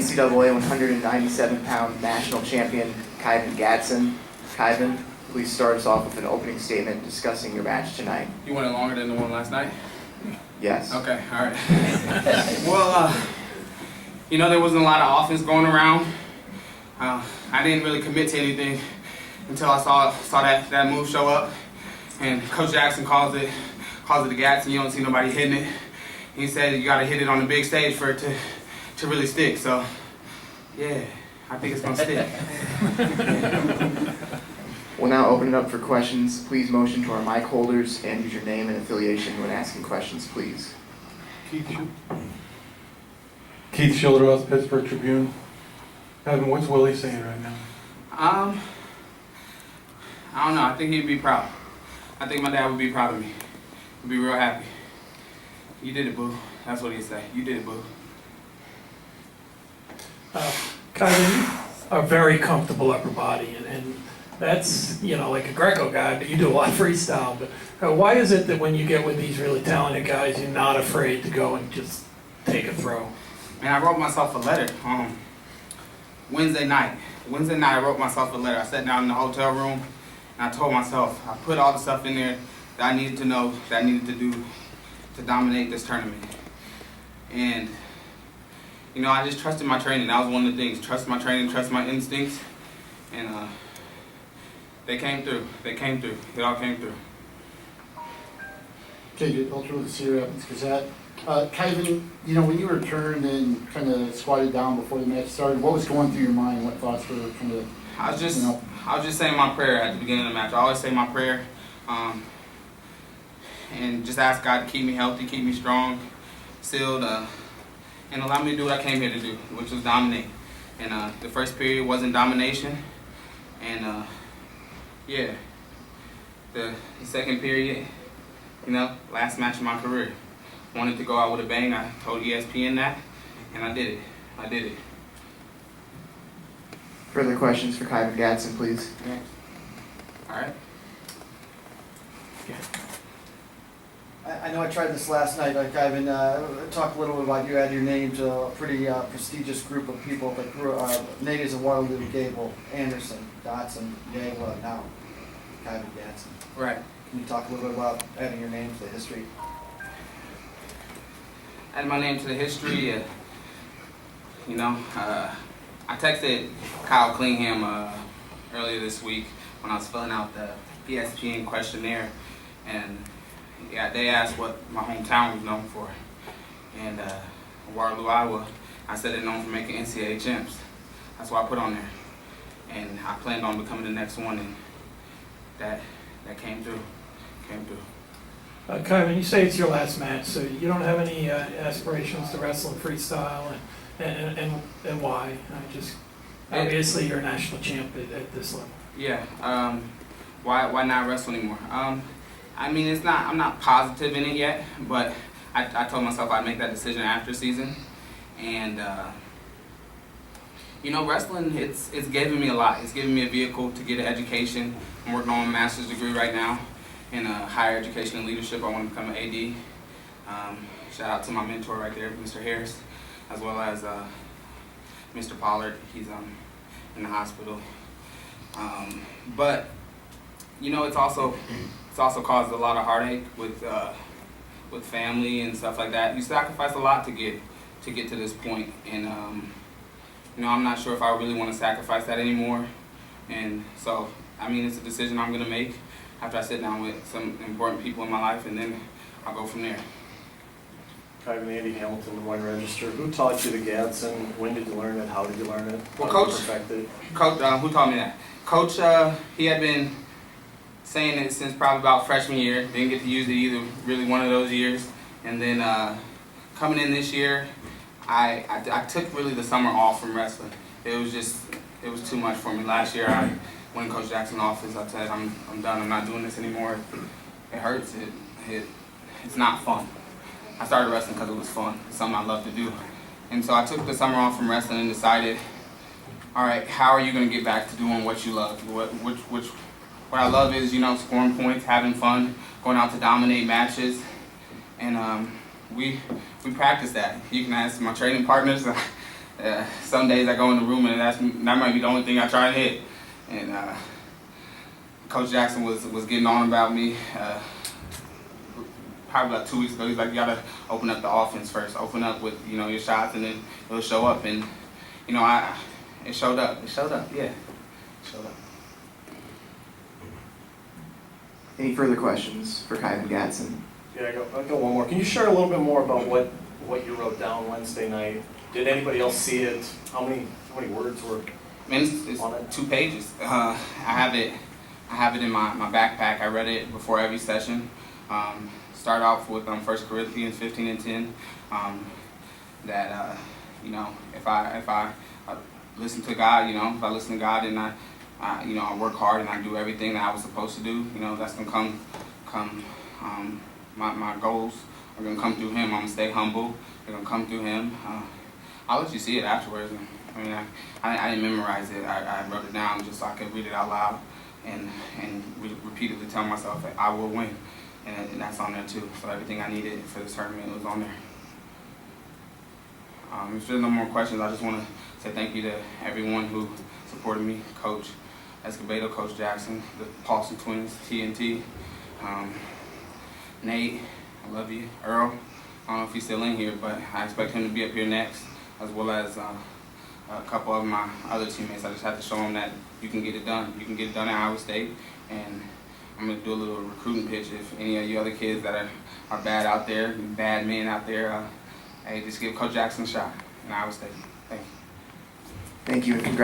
NCAA 197-pound national champion Kyven Gadson. Kyven, please start us off with an opening statement discussing your match tonight. You went it longer than the one last night? Yes. Okay, all right. Well, there wasn't a lot of offense going around. I didn't really commit to anything until I saw that move show up. And Coach Jackson calls it the Gadson. You don't see nobody hitting it. He said you got to hit it on the big stage for it to really stick. So, yeah, I think it's going to stick. We'll now open it up for questions. Please motion to our mic holders and use your name and affiliation when asking questions, please. Keith Schilderoth, Pittsburgh Tribune. Kyven, what's Willie saying right now? I don't know. I think he'd be proud. I think my dad would be proud of me. He'd be real happy. You did it, boo. That's what he'd say. You did it, boo. Kyven, a very comfortable upper body, and that's, like a Greco guy, but you do a lot of freestyle. But why is it that when you get with these really talented guys, you're not afraid to go and just take a throw? Man, I wrote myself a letter. Wednesday night, I wrote myself a letter. I sat down in the hotel room, and I told myself, I put all the stuff in there that I needed to know, that I needed to do to dominate this tournament. And, I just trusted my training. That was one of the things. Trust my training, trust my instincts. And they came through. It all came through. JJ Pelcher with the Cedar Rapids Gazette. Kyven, when you returned and kind of squatted down before the match started, what was going through your mind? What thoughts were kind of? I was just saying my prayer at the beginning of the match. I always say my prayer, and just ask God to keep me healthy, keep me strong, sealed, and allow me to do what I came here to do, which was dominate. And the first period wasn't domination, and the second period, last match of my career. Wanted to go out with a bang. I told ESPN that, and I did it. Further questions for Kyven Gadson, please. Yeah. All right. I know I tried this last night, Kyven. Talk a little bit about you. Add your name to a pretty prestigious group of people that grew natives of Waterloo, Gable, Anderson, Dotson, Yagla, now Kyven Gadson. Right. Can you talk a little bit about adding your name to the history? Add my name to the history. I texted Kyle Clingham earlier this week when I was filling out the ESPN questionnaire, and they asked what my hometown was known for, and Waterloo, Iowa. I said it's known for making NCAA champs. That's what I put on there, and I planned on becoming the next one, and that came through. Kyven, you say it's your last match, so you don't have any aspirations to wrestle in freestyle, and why? Obviously you're a national champ at this level. Yeah. Why not wrestle anymore? I'm not positive in it yet, but I told myself I'd make that decision after season, and wrestling it's given me a lot. It's given me a vehicle to get an education. I'm working on a master's degree right now in higher education and leadership. I want to become an AD. Shout out to my mentor right there, Mr. Harris, as well as Mr. Pollard. He's in the hospital. But it's also caused a lot of heartache with family and stuff like that. You sacrifice a lot to get to this point, and I'm not sure if I really want to sacrifice that anymore. And so, it's a decision I'm gonna make after I sit down with some important people in my life, and then I'll go from there. Kyven, Andy Hamilton, the Wine Register. Who taught you the Gadson? When did you learn it? How did you learn it? Well, How did Coach, you perfect it? Coach, who taught me that? Coach, he had been saying it since probably about freshman year. Didn't get to use it either, really one of those years. And then coming in this year, I took really the summer off from wrestling. It was too much for me. Last year, I went in Coach Jackson's office. I said, I'm done. I'm not doing this anymore. It hurts. It's not fun. I started wrestling because it was fun. It's something I love to do. And so I took the summer off from wrestling and decided, all right, how are you going to get back to doing what you love? What I love is, scoring points, having fun, going out to dominate matches. And we practice that. You can ask my training partners. some days I go in the room and that might be the only thing I try to hit. And Coach Jackson was getting on about me. Probably about 2 weeks ago, he's like, you gotta open up the offense first. Open up with, you know, your shots, and then it'll show up. And, you know, it showed up. It showed up, yeah. It showed up. Any further questions for Kyven Gadson? Yeah, I got one more. Can you share a little bit more about what you wrote down Wednesday night? Did anybody else see it? How many words were I mean, it's on it? 2 pages. I have it in my backpack. I read it before every session. Start off with 1 Corinthians 15:10. That you know, if I listen to God, you know, if I listen to God and you know, I work hard and I do everything that I was supposed to do, you know, that's gonna come. My goals are gonna come through Him. I'm gonna stay humble. They're gonna come through Him. I'll let you see it afterwards. I mean, I didn't memorize it. I wrote it down just so I could read it out loud and repeatedly tell myself that I will win. And that's on there too. So everything I needed for this tournament was on there. If there's no more questions, I just want to say thank you to everyone who supported me. Coach Escobedo, Coach Jackson, the Paulson twins, TNT, Nate, I love you. Earl, I don't know if he's still in here, but I expect him to be up here next, as well as a couple of my other teammates. I just have to show them that you can get it done. You can get it done at Iowa State, and I'm going to do a little recruiting pitch. If any of you other kids that are bad out there, bad men out there, hey, just give Coach Jackson a shot in Iowa State. Thank you. Thank you and congratulations.